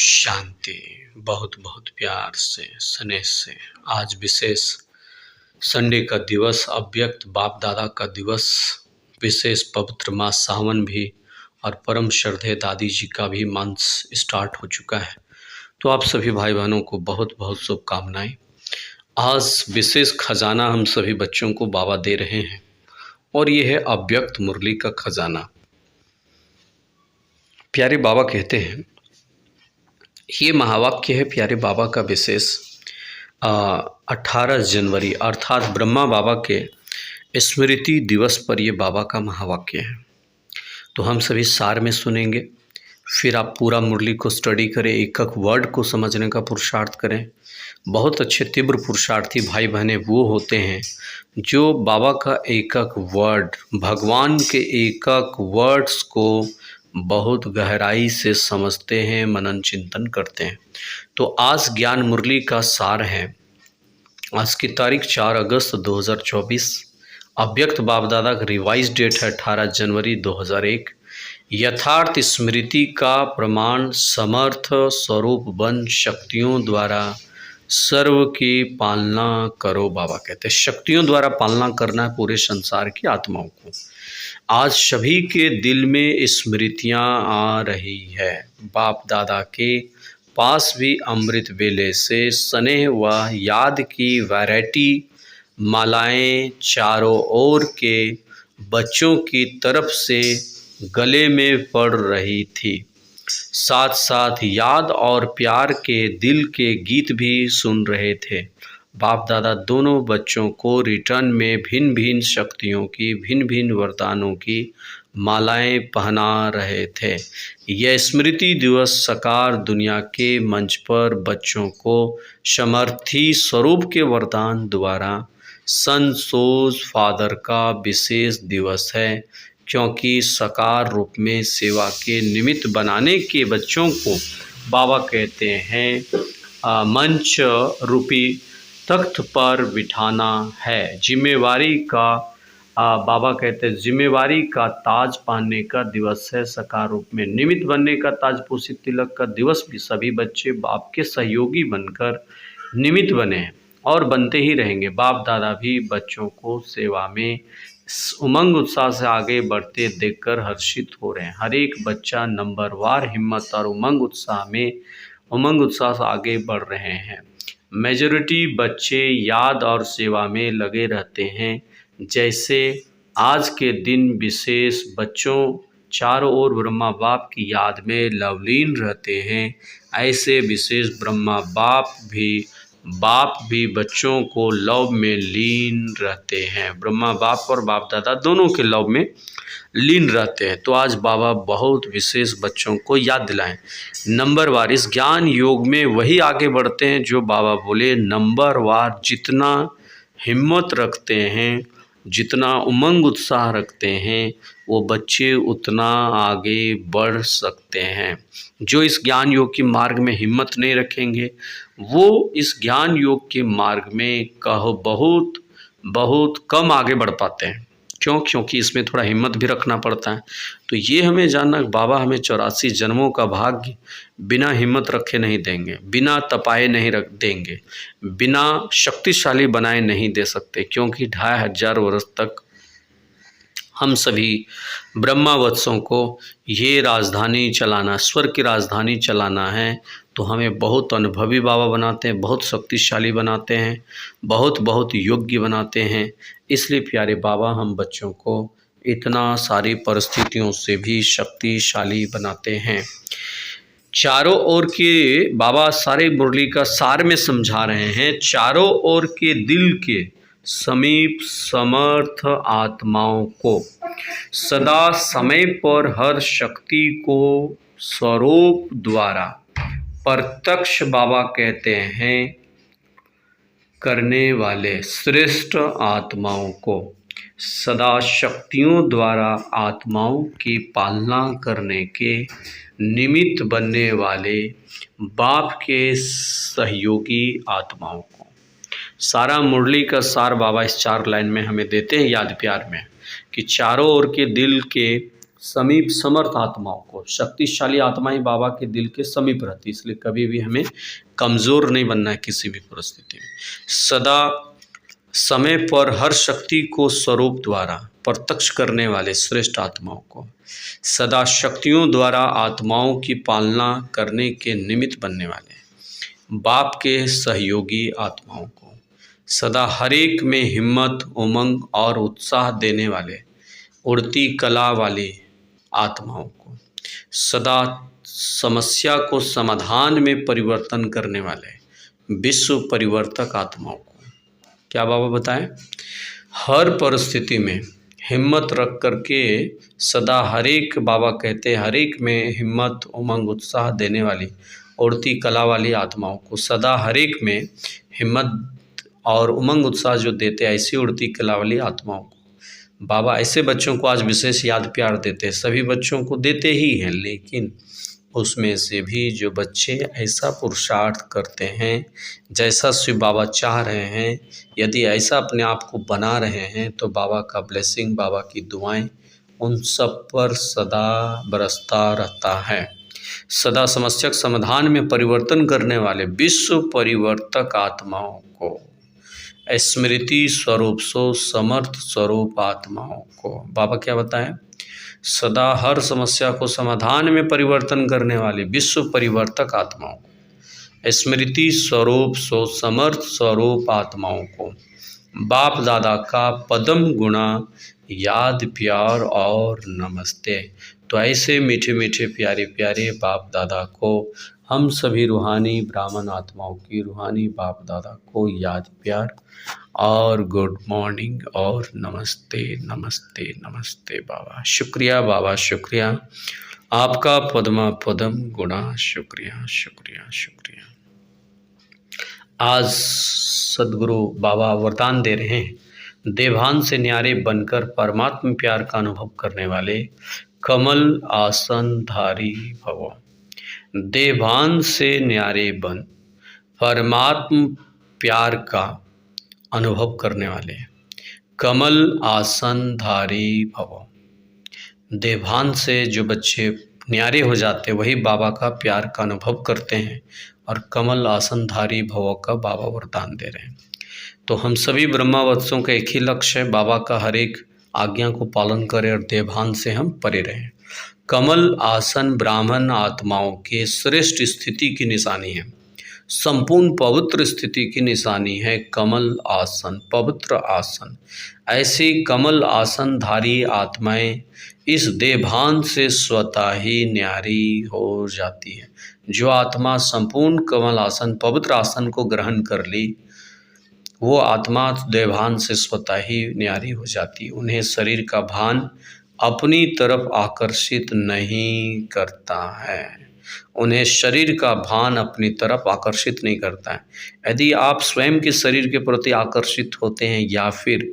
शांति। बहुत बहुत प्यार से स्नेह से आज विशेष संडे का दिवस, अव्यक्त बाप दादा का दिवस, विशेष पवित्र मास सावन भी और परम श्रद्धेय दादी जी का भी मंथ स्टार्ट हो चुका है। तो आप सभी भाई बहनों को बहुत बहुत शुभकामनाएं। आज विशेष खजाना हम सभी बच्चों को बाबा दे रहे हैं और ये है अव्यक्त मुरली का खजाना। प्यारे बाबा कहते हैं, ये महावाक्य है प्यारे बाबा का विशेष 18 जनवरी अर्थात ब्रह्मा बाबा के स्मृति दिवस पर ये बाबा का महावाक्य है। तो हम सभी सार में सुनेंगे, फिर आप पूरा मुरली को स्टडी करें, एक एक वर्ड को समझने का पुरुषार्थ करें। बहुत अच्छे तीव्र पुरुषार्थी भाई बहनें वो होते हैं जो बाबा का एक एक वर्ड, भगवान के एक एक वर्ड्स को बहुत गहराई से समझते हैं, मनन चिंतन करते हैं। तो आज ज्ञान मुरली का सार है। आज की तारीख 4 अगस्त 2024, अव्यक्त बाप दादा का रिवाइज डेट है 18 जनवरी 2001। यथार्थ स्मृति का प्रमाण समर्थ स्वरूप बन शक्तियों द्वारा सर्व की पालना करो। बाबा कहते हैं शक्तियों द्वारा पालना करना है पूरे संसार की आत्माओं को। आज सभी के दिल में स्मृतियाँ आ रही है। बाप दादा के पास भी अमृत वेले से स्नेह व याद की वैरायटी मालाएं चारों ओर के बच्चों की तरफ से गले में पड़ रही थी। साथ साथ याद और प्यार के दिल के गीत भी सुन रहे थे। बाप दादा दोनों बच्चों को रिटर्न में भिन्न भिन्न शक्तियों की, भिन्न भिन्न वरदानों की मालाएं पहना रहे थे। यह स्मृति दिवस साकार दुनिया के मंच पर बच्चों को समर्थी स्वरूप के वरदान द्वारा सन सोज फादर का विशेष दिवस है, क्योंकि साकार रूप में सेवा के निमित्त बनाने के बच्चों को बाबा कहते हैं मंच रूपी तख्त पर बिठाना है। जिम्मेवारी का बाबा कहते हैं जिम्मेवारी का ताज पहनने का दिवस है। साकार रूप में निमित्त बनने का, ताजपोषित तिलक का दिवस भी सभी बच्चे बाप के सहयोगी बनकर निमित्त बने हैं और बनते ही रहेंगे। बाप दादा भी बच्चों को सेवा में उमंग उत्साह से आगे बढ़ते देखकर हर्षित हो रहे हैं। हर एक बच्चा नंबरवार हिम्मत और उमंग उत्साह से आगे बढ़ रहे हैं। मेजॉरिटी बच्चे याद और सेवा में लगे रहते हैं। जैसे आज के दिन विशेष बच्चों चारों ओर ब्रह्मा बाप की याद में लवलीन रहते हैं, ऐसे विशेष ब्रह्मा बाप भी बच्चों को लव में लीन रहते हैं। ब्रह्मा बाप और बाप दादा दोनों के लव में लीन रहते हैं। तो आज बाबा बहुत विशेष बच्चों को याद दिलाएं। नंबरवार इस ज्ञान योग में वही आगे बढ़ते हैं जो बाबा बोले नंबरवार जितना हिम्मत रखते हैं, जितना उमंग उत्साह रखते हैं, वो बच्चे उतना आगे बढ़ सकते हैं। जो इस ज्ञान योग के मार्ग में हिम्मत नहीं रखेंगे वो इस ज्ञान योग के मार्ग में बहुत कम आगे बढ़ पाते हैं। क्योंकि इसमें थोड़ा हिम्मत भी रखना पड़ता है। तो ये हमें जानना, बाबा हमें 84 जन्मों का भाग्य बिना हिम्मत रखे नहीं देंगे, बिना तपाए नहीं रख देंगे, बिना शक्तिशाली बनाए नहीं दे सकते। क्योंकि 2500 वर्ष तक हम सभी ब्रह्मावत्सों को ये राजधानी चलाना, स्वर्ग की राजधानी चलाना है। तो हमें बहुत अनुभवी बाबा बनाते हैं, बहुत शक्तिशाली बनाते हैं, बहुत योग्य बनाते हैं। इसलिए प्यारे बाबा हम बच्चों को इतना सारी परिस्थितियों से भी शक्तिशाली बनाते हैं। चारों ओर के बाबा सारे मुरली का सार में समझा रहे हैं। चारों ओर के दिल के समीप समर्थ आत्माओं को सदा समय पर हर शक्ति को स्वरूप द्वारा प्रत्यक्ष बाबा कहते हैं करने वाले श्रेष्ठ आत्माओं को सदा शक्तियों द्वारा आत्माओं की पालना करने के निमित्त बनने वाले बाप के सहयोगी आत्माओं को। सारा मुरली का सार बाबा इस 4 लाइन में हमें देते हैं याद प्यार में कि चारों ओर के दिल के समीप समर्थ आत्माओं को। शक्तिशाली आत्माएं बाबा के दिल के समीप रहती, इसलिए कभी भी हमें कमज़ोर नहीं बनना है किसी भी परिस्थिति में। सदा समय पर हर शक्ति को स्वरूप द्वारा प्रत्यक्ष करने वाले श्रेष्ठ आत्माओं को। सदा शक्तियों द्वारा आत्माओं की पालना करने के निमित्त बनने वाले बाप के सहयोगी आत्माओं को। सदा हरेक में हिम्मत, उमंग और उत्साह देने वाले उड़ती कला वाली आत्माओं को। सदा समस्या को समाधान में परिवर्तन करने वाले विश्व परिवर्तक आत्माओं को। क्या बाबा बताएं? हर परिस्थिति में हिम्मत रख करके सदा हरेक, बाबा कहते हैं, हरेक में हिम्मत, उमंग, उत्साह देने वाली उड़ती कला वाली आत्माओं को। सदा हरेक में हिम्मत और उमंग उत्साह जो देते हैं, ऐसी उड़ती कला वाली आत्माओं को बाबा ऐसे बच्चों को आज विशेष याद प्यार देते हैं। सभी बच्चों को देते ही हैं, लेकिन उसमें से भी जो बच्चे ऐसा पुरुषार्थ करते हैं जैसा शिव बाबा चाह रहे हैं, यदि ऐसा अपने आप को बना रहे हैं, तो बाबा का ब्लेसिंग, बाबा की दुआएं उन सब पर सदा बरसता रहता है। सदा समस्या के समाधान में परिवर्तन करने वाले विश्व परिवर्तक आत्माओं को, स्मृति स्वरूप सो समर्थ स्वरूप आत्माओं को। बाबा क्या बताएं? सदा हर समस्या को समाधान में परिवर्तन करने वाले विश्व परिवर्तक आत्माओं को, स्मृति स्वरूप सो समर्थ स्वरूप आत्माओं को बाप दादा का पदम गुणा याद प्यार और नमस्ते। तो ऐसे मीठे मीठे प्यारे प्यारे बाप दादा को हम सभी रूहानी ब्राह्मण आत्माओं की रूहानी बाप दादा को याद प्यार और गुड मॉर्निंग और नमस्ते नमस्ते नमस्ते बाबा। शुक्रिया बाबा, शुक्रिया आपका पद्मा पदम गुणा, शुक्रिया शुक्रिया शुक्रिया। आज सदगुरु बाबा वरदान दे रहे हैं, देवान से न्यारे बनकर परमात्म प्यार का अनुभव करने वाले कमल आसनधारी भव। देवान से न्यारे बन परमात्म प्यार का अनुभव करने वाले कमल आसनधारी भव। देवान से जो बच्चे न्यारे हो जाते वही बाबा का प्यार का अनुभव करते हैं, और कमल आसनधारी भव का बाबा वरदान दे रहे हैं। तो हम सभी ब्रह्मावत्सों का एक ही लक्ष्य है, बाबा का हर एक आज्ञा को पालन करें और देवान से हम परे रहें। कमल आसन ब्राह्मण आत्माओं के श्रेष्ठ स्थिति की निशानी है, संपूर्ण पवित्र स्थिति की निशानी है कमल आसन, पवित्र आसन। ऐसी कमल आसनधारी आत्माएं इस देवान से स्वतः ही न्यारी हो जाती है। जो आत्मा संपूर्ण कमल आसन, पवित्र आसन को ग्रहण कर ली, वो आत्मा देवान से स्वतः ही न्यारी हो जाती है। उन्हें शरीर का भान अपनी तरफ आकर्षित नहीं करता है, उन्हें शरीर का भान अपनी तरफ आकर्षित नहीं करता है। यदि आप स्वयं के शरीर के प्रति आकर्षित होते हैं या फिर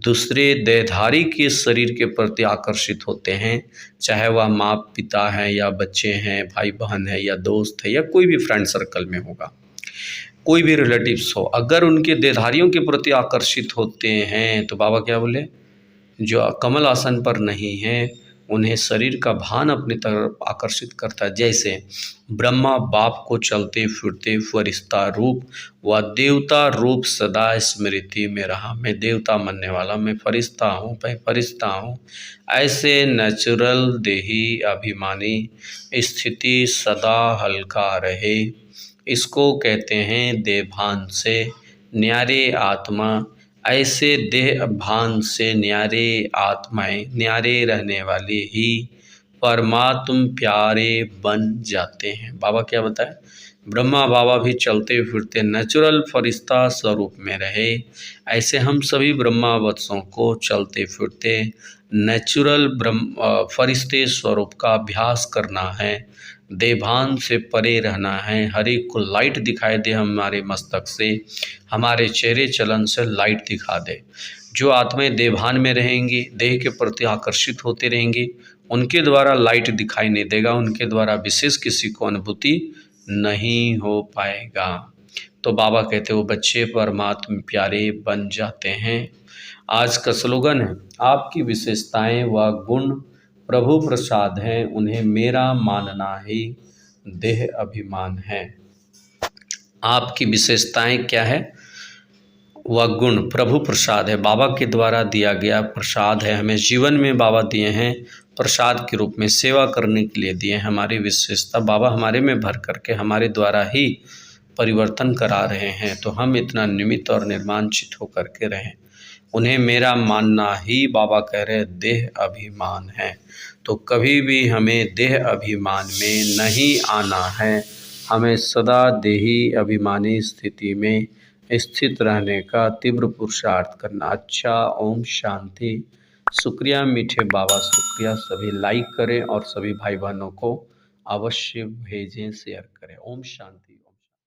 दूसरे देहधारी के शरीर के प्रति आकर्षित होते हैं, चाहे वह माँ पिता है या बच्चे हैं, भाई बहन है या दोस्त है या कोई भी फ्रेंड सर्कल में होगा, कोई भी रिलेटिव्स हो, अगर उनके देहधारियों के प्रति आकर्षित होते हैं तो बाबा क्या बोले? जो कमल आसन पर नहीं है उन्हें शरीर का भान अपनी तरफ आकर्षित करता है। जैसे ब्रह्मा बाप को चलते फिरते फरिश्ता रूप व देवता रूप सदा स्मृति में रहा। मैं देवता मनने वाला, मैं फरिश्ता हूँ, मैं फरिश्ता हूँ, ऐसे नेचुरल देही अभिमानी स्थिति सदा हल्का रहे। इसको कहते हैं देवभान से न्यारे आत्मा। ऐसे देह भान से न्यारे आत्माएं, न्यारे रहने वाले ही परमात्म प्यारे बन जाते हैं। बाबा क्या बताए? ब्रह्मा बाबा भी चलते फिरते नेचुरल फरिश्ता स्वरूप में रहे, ऐसे हम सभी ब्रह्मावत्सों को चलते फिरते नेचुरल फरिश्ते स्वरूप का अभ्यास करना है, देवान से परे रहना है। हर एक को लाइट दिखाई दे हमारे मस्तक से, हमारे चेहरे चलन से लाइट दिखा दे। जो आत्माएं देवान में रहेंगी, देह के प्रति आकर्षित होते रहेंगी, उनके द्वारा लाइट दिखाई नहीं देगा, उनके द्वारा विशेष किसी को अनुभूति नहीं हो पाएगा। तो बाबा कहते वो बच्चे परमात्मा प्यारे बन जाते हैं। आज का स्लोगन है, आपकी विशेषताएं व गुण प्रभु प्रसाद हैं, उन्हें मेरा मानना ही देह अभिमान है। आपकी विशेषताएं क्या है? वह गुण प्रभु प्रसाद है, बाबा के द्वारा दिया गया प्रसाद है, हमें जीवन में बाबा दिए हैं, प्रसाद के रूप में सेवा करने के लिए दिए हैं। हमारी विशेषता बाबा हमारे में भर करके हमारे द्वारा ही परिवर्तन करा रहे हैं, तो हम इतना निमित्त और निर्मांचित होकर के रहें। उन्हें मेरा मानना ही बाबा कह रहे देह अभिमान है। तो कभी भी हमें देह अभिमान में नहीं आना है, हमें सदा देही अभिमानी स्थिति में स्थित रहने का तीव्र पुरुषार्थ करना। अच्छा, ओम शांति। शुक्रिया मीठे बाबा, शुक्रिया। सभी लाइक करें और सभी भाई बहनों को अवश्य भेजें, शेयर करें। ओम शांति।